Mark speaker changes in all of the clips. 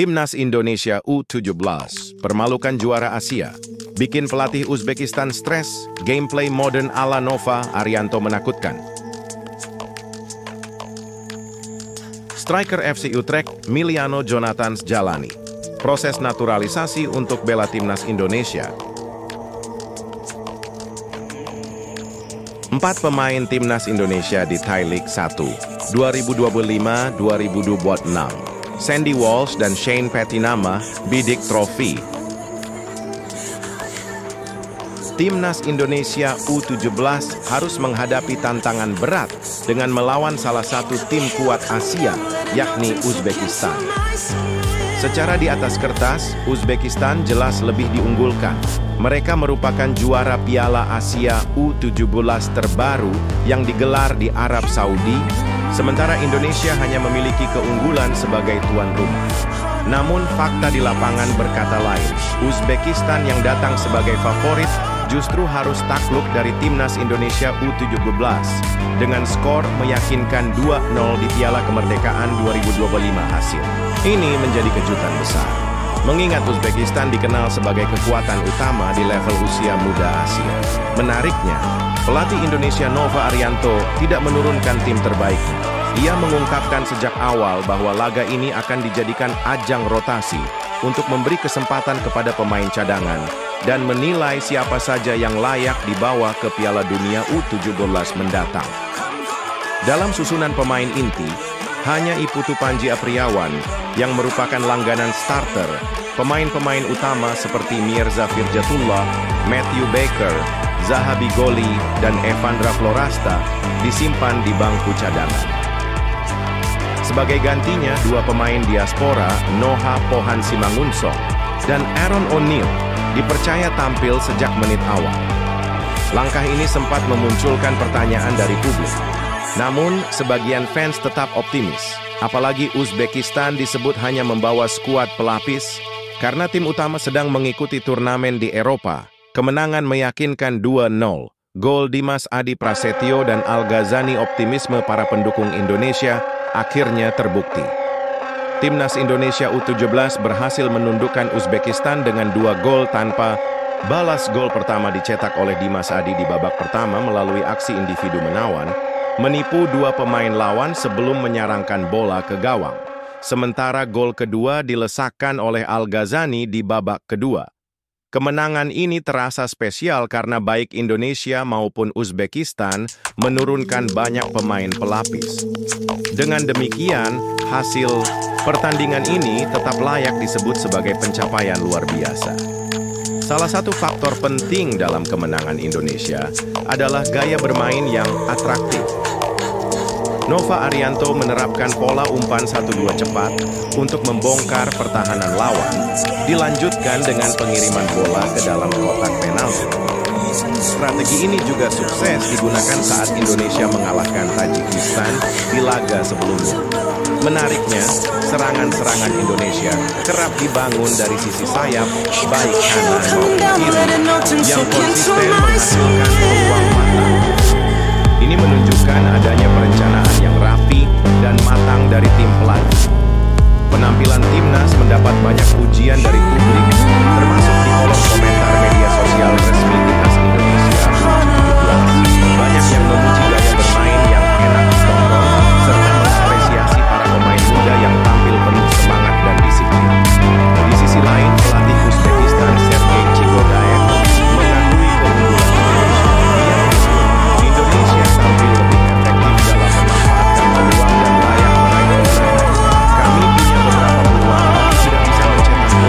Speaker 1: Timnas Indonesia U17 permalukan juara Asia. Bikin pelatih Uzbekistan stres, gameplay modern ala Nova Arianto menakutkan. Striker FC Utrecht, Miliano Jonathans jalani proses naturalisasi untuk bela Timnas Indonesia. 4 pemain Timnas Indonesia di Thai League 1 2025-2026. Sandy Walsh dan Shane Patinama bidik trofi. Timnas Indonesia U17 harus menghadapi tantangan berat dengan melawan salah satu tim kuat Asia, yakni Uzbekistan. Secara di atas kertas, Uzbekistan jelas lebih diunggulkan. Mereka merupakan juara Piala Asia U17 terbaru yang digelar di Arab Saudi, sementara Indonesia hanya memiliki keunggulan sebagai tuan rumah. Namun fakta di lapangan berkata lain. Uzbekistan yang datang sebagai favorit justru harus takluk dari Timnas Indonesia U17 dengan skor meyakinkan 2-0 di Piala Kemerdekaan 2025 hasil. Ini menjadi kejutan besar, mengingat Uzbekistan dikenal sebagai kekuatan utama di level usia muda Asia. Menariknya, pelatih Indonesia Nova Arianto tidak menurunkan tim terbaiknya. Ia mengungkapkan sejak awal bahwa laga ini akan dijadikan ajang rotasi untuk memberi kesempatan kepada pemain cadangan dan menilai siapa saja yang layak dibawa ke Piala Dunia U17 mendatang. Dalam susunan pemain inti, hanya Iputu Panji Apriawan yang merupakan langganan starter. Pemain-pemain utama seperti Mirza Firjatullah, Matthew Baker, Zahabi Goli, dan Evandra Florasta disimpan di bangku cadangan. Sebagai gantinya, 2 pemain diaspora, Noha Pohan Simangunsong dan Aaron O'Neil, dipercaya tampil sejak menit awal. Langkah ini sempat memunculkan pertanyaan dari publik. Namun, sebagian fans tetap optimis. Apalagi Uzbekistan disebut hanya membawa skuad pelapis. Karena tim utama sedang mengikuti turnamen di Eropa, kemenangan meyakinkan 2-0. Gol Dimas Adi Prasetyo dan Al-Ghazani, optimisme para pendukung Indonesia akhirnya terbukti. Timnas Indonesia U17 berhasil menundukkan Uzbekistan dengan 2 gol tanpa balas. Gol pertama dicetak oleh Dimas Adi di babak pertama melalui aksi individu menawan, menipu 2 pemain lawan sebelum menyarangkan bola ke gawang. Sementara gol kedua dilesakkan oleh Al-Ghazani di babak kedua. Kemenangan ini terasa spesial karena baik Indonesia maupun Uzbekistan menurunkan banyak pemain pelapis. Dengan demikian, hasil pertandingan ini tetap layak disebut sebagai pencapaian luar biasa. Salah satu faktor penting dalam kemenangan Indonesia adalah gaya bermain yang atraktif. Nova Arianto menerapkan pola umpan 1-2 cepat untuk membongkar pertahanan lawan, dilanjutkan dengan pengiriman bola ke dalam kotak penalti. Strategi ini juga sukses digunakan saat Indonesia mengalahkan Tajikistan di laga sebelumnya. Menariknya, serangan-serangan Indonesia kerap dibangun dari sisi sayap, baik kanan maupun kiri, yang konsisten menghasilkan peluang matang. Ini menunjukkan adanya perencanaan yang rapi dan matang dari tim pelatih. Penampilan timnas mendapat banyak pujian dari publik, termasuk di kolom komentar media sosial resmi Timnas Indonesia U17. Banyak yang memuji gaya bermain yang enak ditonton, serta mengapresiasi para pemain muda yang tampil penuh semangat dan disiplin. Di sisi lain, pelatih Uzbekistan Sergei Chigodaev mengakui keunggulan Indonesia tampil lebih efektif dalam memanfaatkan peluang dan layak meraih kemenangan. Kami punya beberapa peluang, tapi tidak bisa mencetak gol.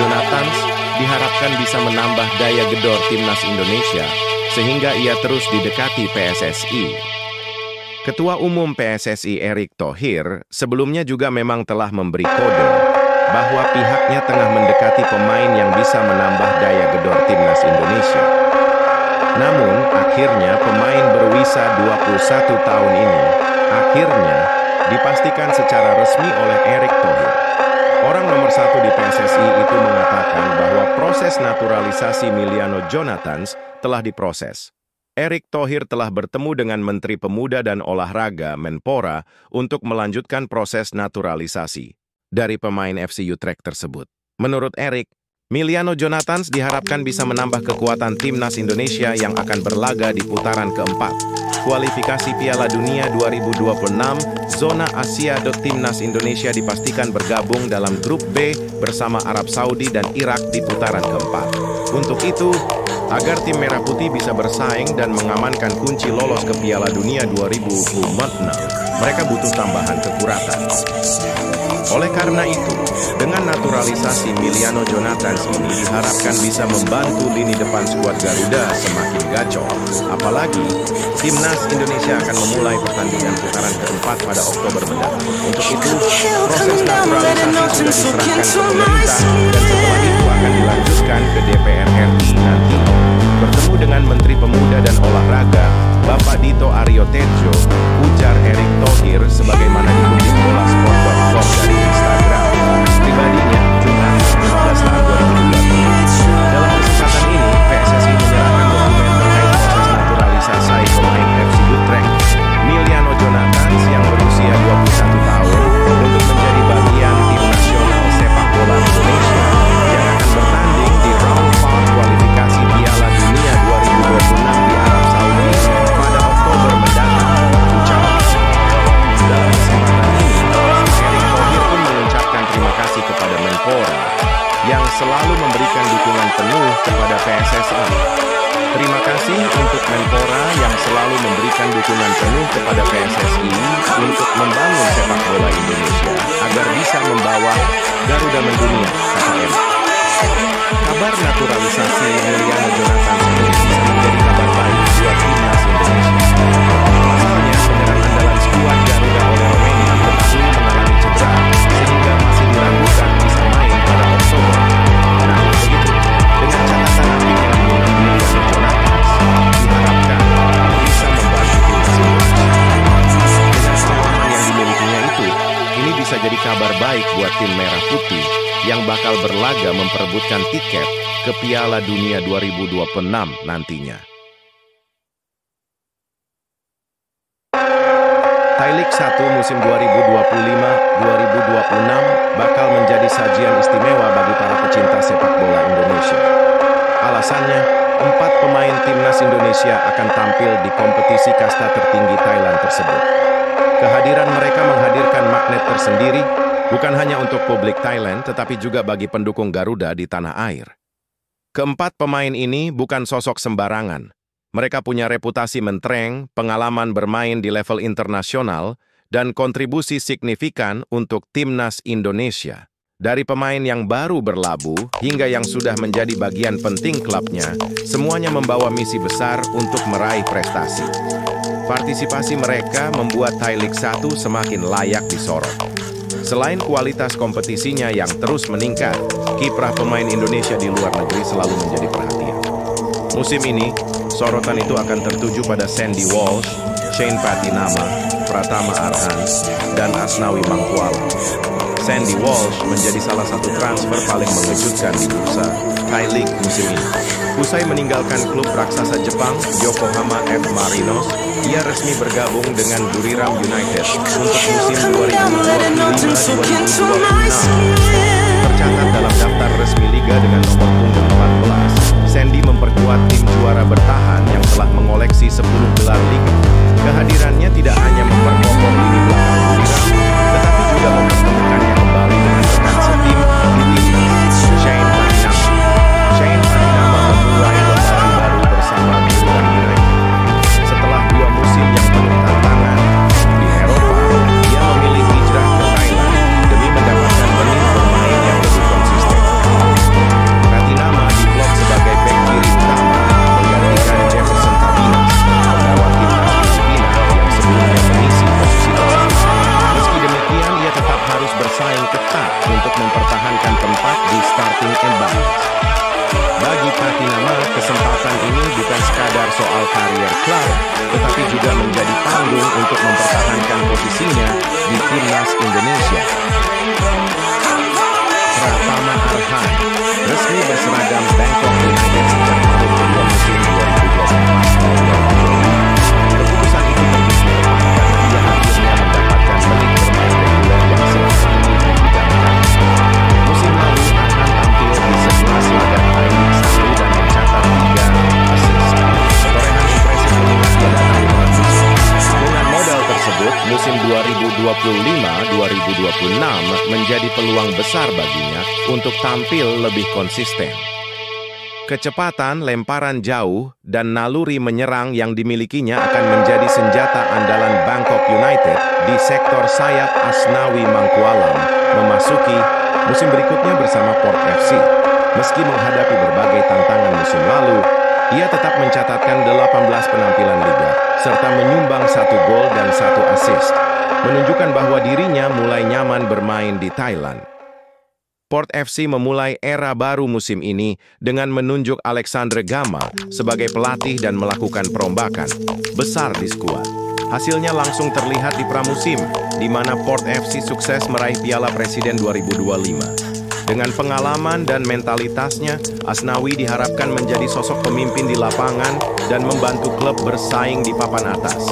Speaker 1: Jonathans diharapkan bisa menambah daya gedor timnas Indonesia sehingga ia terus didekati PSSI. Ketua Umum PSSI Erick Thohir sebelumnya juga memang telah memberi kode bahwa pihaknya tengah mendekati pemain yang bisa menambah daya gedor timnas Indonesia. Namun, akhirnya pemain berusia 21 tahun ini akhirnya dipastikan secara resmi oleh Erick Thohir. Orang nomor 1 di PSSI itu mengatakan bahwa proses naturalisasi Miliano Jonathans telah diproses. Erick Thohir telah bertemu dengan Menteri Pemuda dan Olahraga Menpora untuk melanjutkan proses naturalisasi dari pemain FC Utrecht tersebut. Menurut Erick, Miliano Jonathans diharapkan bisa menambah kekuatan timnas Indonesia yang akan berlaga di putaran keempat kualifikasi Piala Dunia 2026 zona Asia. Timnas Indonesia dipastikan bergabung dalam grup B bersama Arab Saudi dan Irak di putaran keempat. Untuk itu, agar tim Merah Putih bisa bersaing dan mengamankan kunci lolos ke Piala Dunia 2026, mereka butuh tambahan kekuatan. Oleh karena itu, dengan naturalisasi Miliano Jonathans ini diharapkan bisa membantu lini depan skuad Garuda semakin gacor. Apalagi, timnas Indonesia akan memulai pertandingan putaran keempat pada Oktober mendatang. Untuk itu, proses naturalisasi sudah diserahkan ke pemerintah dan setelah itu akan dilanjutkan ke DPR RI nanti. Bertemu dengan Menteri Pemuda dan Olahraga, Bapak Dito Aryo Tejo, ujar Erick Thohir sebagaimana dikutip bola sport.com dari Instagram pribadinya Jumat 15 tahun 2020. Dalam kesempatan ini, PSSI menyerahkan dokumen terkait proses naturalisasi pemain FC Utrecht Miliano Jonathans yang berusia 21 tahun untuk menjadi bagian tim nasional sepak bola Indonesia yang akan bertanding di round 4 kualifikasi Piala Dunia 2026 di Arab Saudi pada Oktober mendatang. Dalam kesempatan ini, Erick Thohir pun mengucapkan terima kasih kepada Menpora yang selalu memberikan dukungan penuh kepada PSSI. Terima kasih untuk Menpora yang selalu memberikan dukungan penuh kepada PSSI untuk membangun sepak bola Indonesia agar bisa membawa Garuda mendunia, kata Erick. Kabar naturalisasi Miliano Jonathans ini bisa menjadi kabar baik buat timnas Indonesia. Pasalnya, penyerang andalan skuad Garuda oleh Romania diketahui mengalami cedera sehingga masih diragukan bisa main pada Oktober. Nah, begitu. Dengan catatan apik yang dimiliki Miliano Jonathans, diharapkan bisa membantu timnas Indonesia. Dengan pengalaman yang dimilikinya itu, ini bisa jadi kabar baik buat tim Merah Putih yang bakal berlaga memperebutkan tiket ke Piala Dunia 2026 nantinya. Thai League 1 musim 2025-2026 bakal menjadi sajian istimewa bagi para pecinta sepak bola Indonesia. Alasannya, 4 pemain timnas Indonesia akan tampil di kompetisi kasta tertinggi Thailand tersebut. Kehadiran mereka menghadirkan magnet tersendiri, bukan hanya untuk publik Thailand, tetapi juga bagi pendukung Garuda di tanah air. Keempat pemain ini bukan sosok sembarangan. Mereka punya reputasi mentereng, pengalaman bermain di level internasional, dan kontribusi signifikan untuk timnas Indonesia. Dari pemain yang baru berlabuh hingga yang sudah menjadi bagian penting klubnya, semuanya membawa misi besar untuk meraih prestasi. Partisipasi mereka membuat Thai League 1 semakin layak disorot. Selain kualitas kompetisinya yang terus meningkat, kiprah pemain Indonesia di luar negeri selalu menjadi perhatian. Musim ini, sorotan itu akan tertuju pada Sandy Walsh, Shane Patinama, Pratama Arhan, dan Asnawi Mangkualam. Sandy Walsh menjadi salah satu transfer paling mengejutkan di bursa Thai League musim ini. Usai meninggalkan klub raksasa Jepang, Yokohama F. Marinos, ia resmi bergabung dengan Buriram United untuk musim 2025-2026. Tercatat dalam daftar resmi liga dengan nomor punggung 14, Sandy memperkuat tim juara bertahan yang telah mengoleksi 10 gelar liga. Kehadirannya tidak hanya memperkokoh lini belakang Buriram, tetapi juga mempertemukannya kembali dengan rekan setim di timnas, Shane Patinama. Shane Patinama memulai lembaran baru bersama Buriram United. Setelah 2 musim yang penuh tantangan di Eropa, ia memilih hijrah ke Thailand demi mendapatkan menit bermain yang lebih konsisten. di starting imbalance. Bagi Patinama, kesempatan ini bukan sekadar soal karier klub, tetapi juga menjadi panggung untuk mempertahankan posisinya di Timnas Indonesia. Pratama Arhan resmi berseragam Bangkok United sejak tahun kedua musim 2024. Keputusan itu tentu merupakan dia akhirnya mendapatkan menit bermain reguler yang selama ini didamkan. Musim lalu Arhan tampil di 11 laga I-League 1 dan mencatat 3 assist. Torehan impresif inilah dia datang lewat musim. Dengan modal tersebut, musim 2025-2026 menjadi peluang besar baginya untuk tampil lebih konsisten. Kecepatan, lemparan jauh, dan naluri menyerang yang dimilikinya akan menjadi senjata andalan Bangkok United di sektor sayap Asnawi Mangkualam memasuki musim berikutnya bersama Port FC. Meski menghadapi berbagai tantangan musim lalu, ia tetap mencatatkan 18 penampilan liga, serta menyumbang 1 gol dan 1 assist, menunjukkan bahwa dirinya mulai nyaman bermain di Thailand. Port FC memulai era baru musim ini dengan menunjuk Alexandre Gama sebagai pelatih dan melakukan perombakan besar di skuad. Hasilnya langsung terlihat di pramusim, di mana Port FC sukses meraih Piala Presiden 2025. Dengan pengalaman dan mentalitasnya, Asnawi diharapkan menjadi sosok pemimpin di lapangan dan membantu klub bersaing di papan atas.